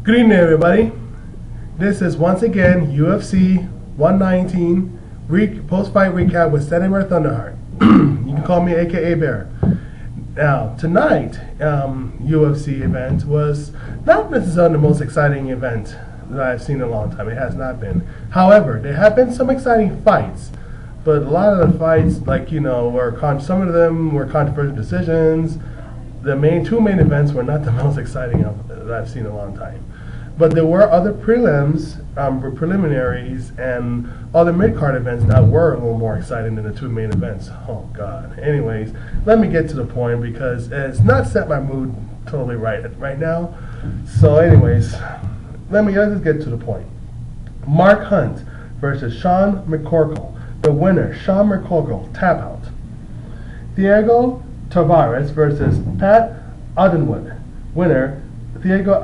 Good evening, everybody. This is once again UFC 119 post-fight recap with Senator Thunderheart. You can call me AKA Bear. Now, tonight UFC event was not necessarily the most exciting event that I've seen in a long time. It has not been. However, there have been some exciting fights, but a lot of the fights, were some of them were controversial decisions. The two main events were not the most exciting that I've seen in a long time. But there were other preliminaries and other mid-card events that were a little more exciting than the two main events. Oh, God. Anyways, let me get to the point because it's not set my mood totally right now. So anyways, let's just get to the point. Mark Hunt versus Sean McCorkle. The winner, Sean McCorkle, tap out. Diego Tavares versus Pat Odenwood. Winner, Diego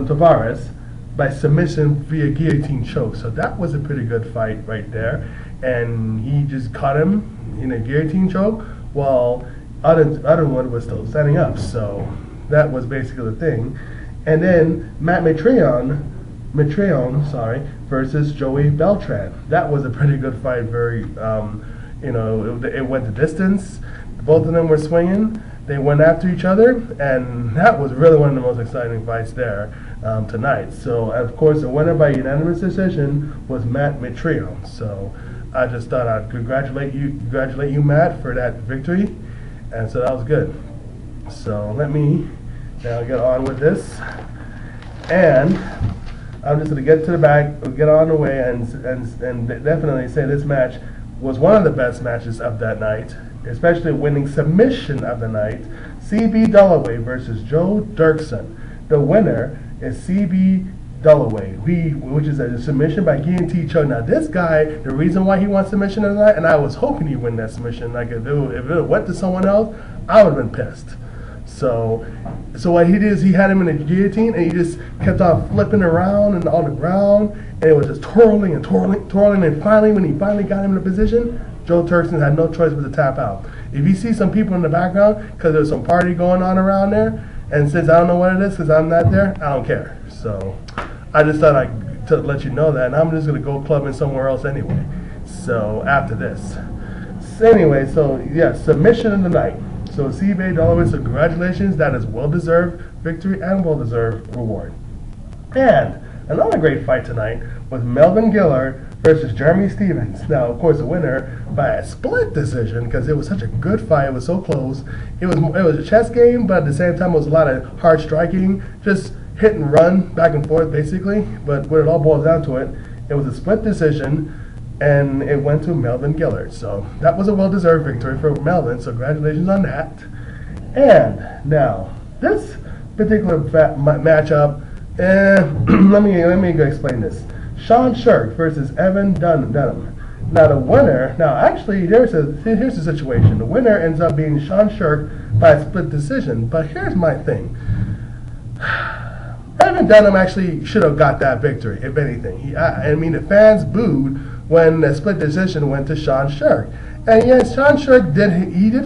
Tavares by submission via guillotine choke. So that was a pretty good fight right there. And he just caught him in a guillotine choke while Odenwood was still standing up. So that was basically the thing. And then Matt Mitrione versus Joey Beltran. That was a pretty good fight. It went the distance. Both of them were swinging. They went after each other, and that was really one of the most exciting fights there tonight. So, of course, the winner by unanimous decision was Matt Mitrione. So, I just thought I'd congratulate you, Matt, for that victory, and so that was good. So, let me now get on with this, and I'm just going to get on the way, and definitely say this match was one of the best matches of that night, especially winning submission of the night. CB Dalloway versus Joe Dirksen. The winner is CB Dalloway, which is a submission by guillotine choke. Now this guy, the reason why he won submission of the night, and I was hoping he'd win that submission, like if it went to someone else, I would have been pissed. So what he did is he had him in a guillotine, and he just kept on flipping around and on the ground, and it was just twirling, and finally, when he finally got him in a position, Joe Dirksen had no choice but to tap out. If you see some people in the background, because there's some party going on around there, and since I don't know what it is, because I'm not there, I don't care. So I just thought I'd let you know that, and I'm just going to go clubbing somewhere else anyway. So after this. Submission of the night. So CB Dalloway, so congratulations. That is well-deserved victory and well-deserved reward. And another great fight tonight was Melvin Gillard versus Jeremy Stephens. Now, of course, the winner by a split decision because it was such a good fight. It was so close. It was a chess game, but at the same time, it was a lot of hard striking, just hit and run back and forth, basically. But when it all boils down to it, it was a split decision, and it went to Melvin Gillard. So that was a well-deserved victory for Melvin, so congratulations on that. And now, this particular matchup, let me explain this. Sean Shirk versus Evan Dunham. Now the winner, here's the situation. The winner ends up being Sean Shirk by a split decision, but here's my thing. Evan Dunham actually should have got that victory, if anything. The fans booed when the split decision went to Sean Shirk. And yes, Sean Shirk did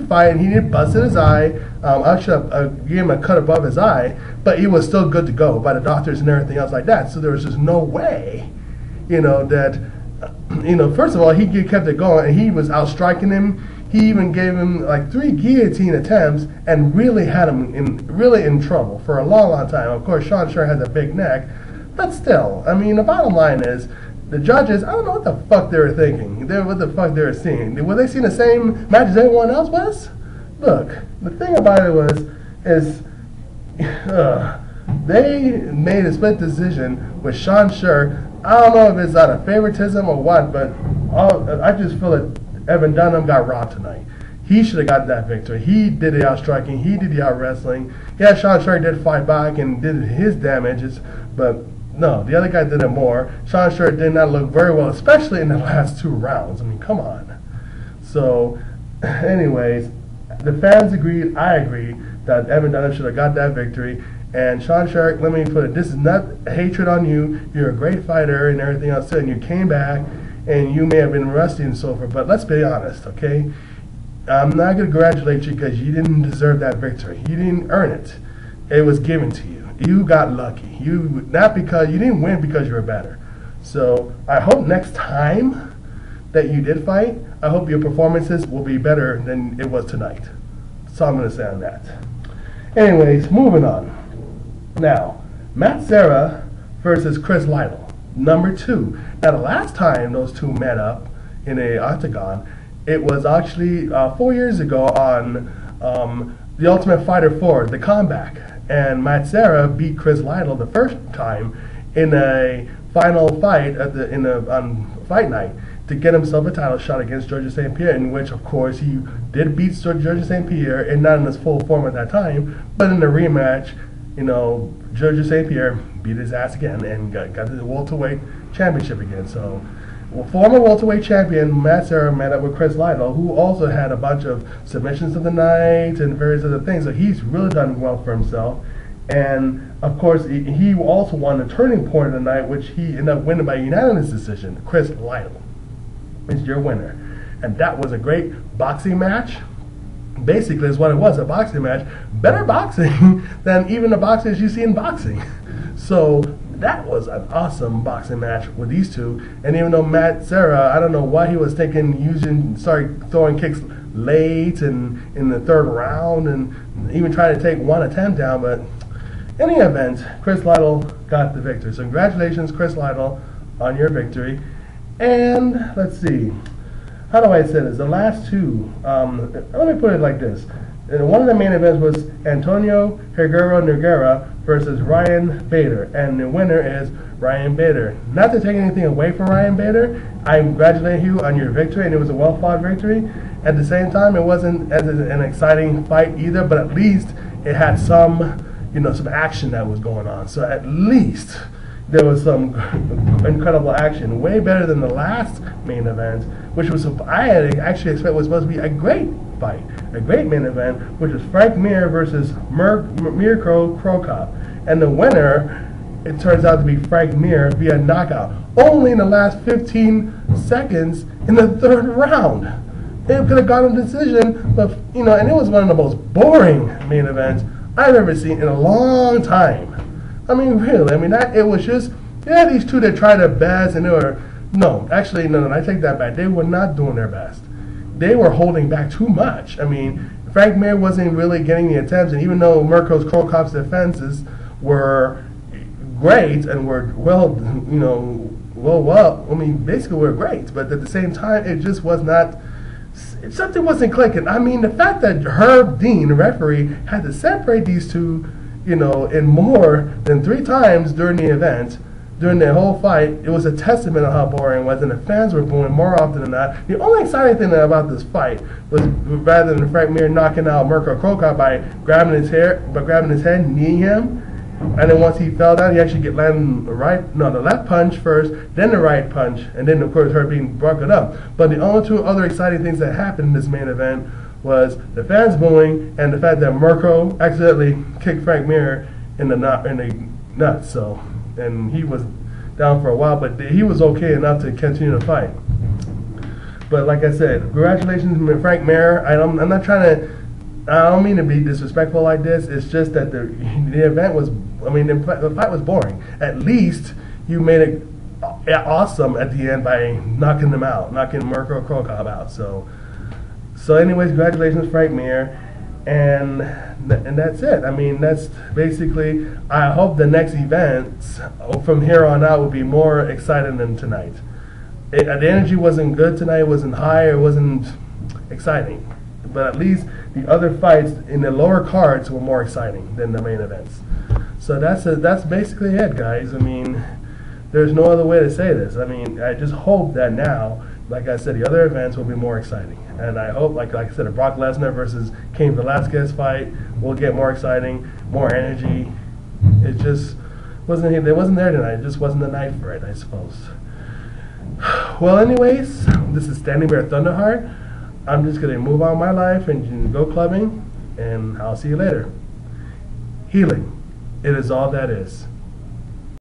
fight, and he did busted his eye. I should have gave him a cut above his eye, but he was still good to go by the doctors and everything else like that. So there was just no way, first of all, he kept it going, and he was outstriking him. He even gave him like 3 guillotine attempts and really had him in trouble for a long, long time. Of course, Sean Shirk has a big neck, but still, the bottom line is, the judges, I don't know what the fuck they were thinking. What the fuck they were seeing. Were they seeing the same match as everyone else was? Look, the thing about it is they made a split decision with Sean Shirk. I don't know if it's out of favoritism or what, but I just feel that Evan Dunham got robbed tonight. He should have got that victory. He did the out-striking. He did the out-wrestling. Yeah, Sean Shirk did fight back and did his damages, but no, the other guy did it more. Sean Shirk did not look very well, especially in the last 2 rounds. Come on. So, anyways, the fans agreed, I agreed, that Evan Dunham should have got that victory. And Sean Shirk, let me put it, this is not hatred on you. You're a great fighter and everything else, and you came back, and you may have been rusty and so forth, but let's be honest, okay? I'm not going to congratulate you because you didn't deserve that victory. You didn't earn it. It was given to you. You got lucky. Not because you didn't win because you were better. So I hope next time that you did fight, I hope your performances will be better than it was tonight. That's all I'm going to say on that. Anyways, moving on. Now, Matt Serra versus Chris Lytle, number 2. Now, the last time those two met up in a octagon, it was actually 4 years ago on The Ultimate Fighter 4, The Comeback. And Matt Serra beat Chris Lytle the first time in a final fight on Fight Night to get himself a title shot against Georges St. Pierre, in which, of course, he did beat Georges St. Pierre, and not in his full form at that time, but in the rematch, Georges St. Pierre beat his ass again and got the welterweight championship again. So, former welterweight champion Matt Serra met up with Chris Lytle, who also had a bunch of submissions of the night and various other things. So he's really done well for himself. And of course, he also won the turning point of the night, which he ended up winning by unanimous decision. Chris Lytle is your winner. And that was a great boxing match. Basically, is what it was, a boxing match. Better boxing than even the boxers you see in boxing. So that was an awesome boxing match with these two. And even though Matt Serra, I don't know why he was started throwing kicks late and in the third round and even trying to take one attempt down, but in any event, Chris Lytle got the victory. So congratulations, Chris Lytle, on your victory. And let's see, how do I say this? The last two, let me put it like this. One of the main events was Antonio Higuera Nogueira versus Ryan Bader, and the winner is Ryan Bader. Not to take anything away from Ryan Bader, I congratulate you on your victory, and it was a well-fought victory. At the same time, it wasn't as an exciting fight either, but at least it had some action that was going on. So at least there was some incredible action, way better than the last main event, which was I had actually expected was supposed to be a great fight, a great main event, which was Frank Mir versus Mirko Cro Cop, and the winner, it turns out to be Frank Mir via knockout, only in the last 15 seconds in the third round. It could have gone a decision, but and it was one of the most boring main events I've ever seen in a long time. I mean, really. I mean, it was just, these two that tried their best, and they were, no, I take that back. They were not doing their best. They were holding back too much. I mean, Frank Mir wasn't really getting the attempts, and even though Mirko Cro Cop's defenses were great and were basically were great, but at the same time, it just was not, something wasn't clicking. I mean, the fact that Herb Dean, the referee, had to separate these two, in more than 3 times during the event, during the whole fight, it was a testament of how boring it was, and the fans were booing more often than not. The only exciting thing about this fight was, rather than Frank Mir knocking out Mirko Cro Cop by grabbing his head, kneeing him, and then once he fell down, he actually landed the left punch first, then the right punch, and then of course Herb Dean broke it up. But the only 2 other exciting things that happened in this main event was the fans booing and the fact that Mirko accidentally kicked Frank Mir in the nuts. So, and he was down for a while, but he was okay enough to continue the fight. But like I said, congratulations, Frank Mir. I'm not trying to. I don't mean to be disrespectful like this. It's just that the event was. I mean, the fight was boring. At least you made it awesome at the end by knocking Mirko Cro Cop out. So anyways, congratulations, Frank Mir, and that's it. I mean, that's basically. I hope the next events from here on out will be more exciting than tonight. The energy wasn't good tonight. It wasn't high. It wasn't exciting. But at least the other fights in the lower cards were more exciting than the main events. So that's basically it, guys. I mean, there's no other way to say this. I mean, I just hope that now, like I said, the other events will be more exciting. And I hope, like I said, a Brock Lesnar versus Cain Velasquez fight will get more exciting, more energy. It just wasn't there tonight. It just wasn't the night for it, I suppose. Well, anyways, this is Standing Bear Thunderheart. I'm just going to move on my life and go clubbing, and I'll see you later. Healing. It is all that is.